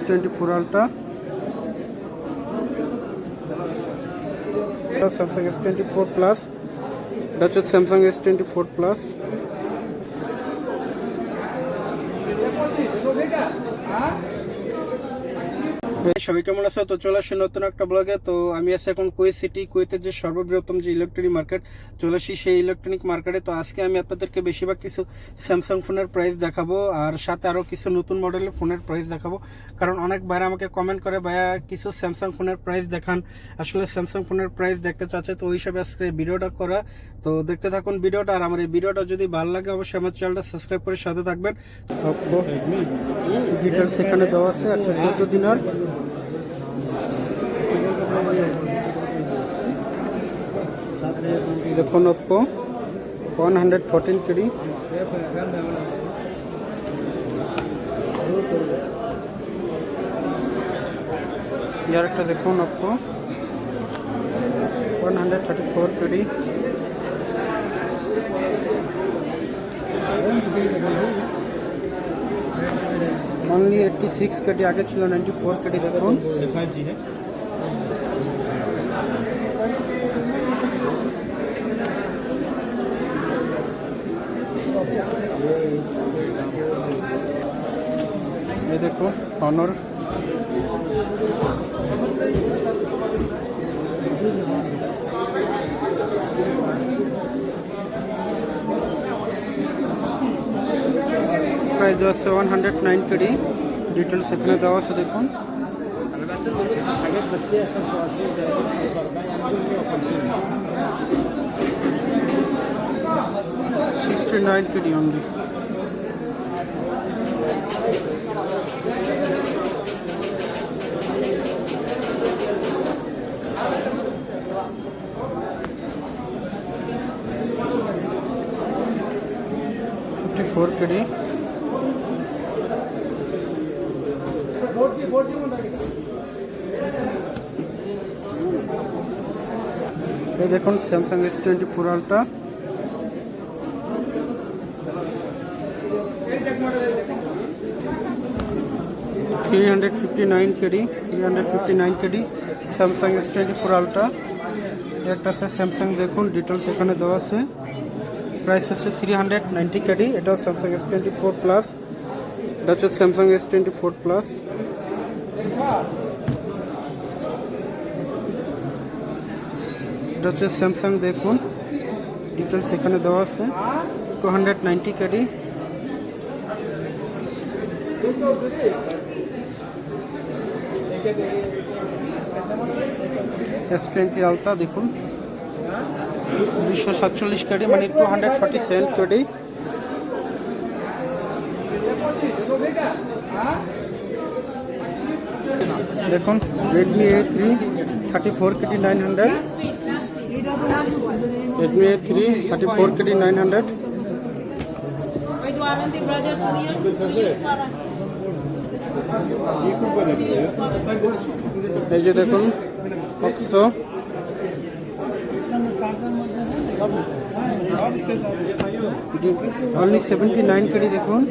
S24 Ultra, Samsung S24 Plus, এটা হচ্ছে Samsung S24 Plus। সবাই কেমন আছো? তো চলে আসি নতুন একটা ব্লগে। তো আমি আছি এখন কুয়েত সিটি, কুয়েতের যে সর্ববৃহত্তম যে ইলেকট্রনিক মার্কেট, চলে আসি সেই ইলেকট্রনিক মার্কেটে। তো আজকে আমি আপনাদেরকে বেশিরভাগ কিছু স্যামসাং ফোনের প্রাইস দেখাবো, আর সাথে আরও কিছু নতুন মডেলের ফোনের প্রাইস দেখাবো। কারণ অনেক ভাইরা আমাকে কমেন্ট করে, ভাইয়া কিছু স্যামসাং ফোনের প্রাইস দেখান, আসলে স্যামসাং ফোনের প্রাইস দেখতে চাচ্ছে। তো ওই হিসাবে আজকে ভিডিওটা করা। তো দেখতে থাকুন ভিডিওটা, আর আমার এই ভিডিওটা যদি ভালো লাগে অবশ্যই আমার চ্যানেলটা সাবস্ক্রাইব করে সাথে থাকবেন। ডিটেলস এখানে দেওয়া আছে, 114 দিনার। দেখুন Oppo 114 KD, यार একটা দেখুন Oppo 134 KD, only 86 KD, আগে ছিল 94 KD। দেখুন 5G है। ये देखो Honor, प्राइस আছে 109 KD। ডিটেলস এখানে দেওয়া আছে দেখুন। $69 KD only। $54 KD। ये देखो Samsung S24 Ultra, $359 KD Samsung S24 Ultra। একটা আছে Samsung, দেখুন ডিটেলস এখানে দেওয়া আছে। প্রাইস হচ্ছে 390 KD। এটা Samsung S24 Plus, এটা হচ্ছে Samsung S24 Plus। এটা হচ্ছে Samsung, দেখুন ডিটেলস এখানে দেওয়া আছে। 290 KD। S20 Ultra দেখুন 247 KD, মানে 247 KD। দেখুন Redmi A3 34 KD 900, Redmi A3 34 KD 900। এই যে দেখুন Oxo only 79 KD। দেখুন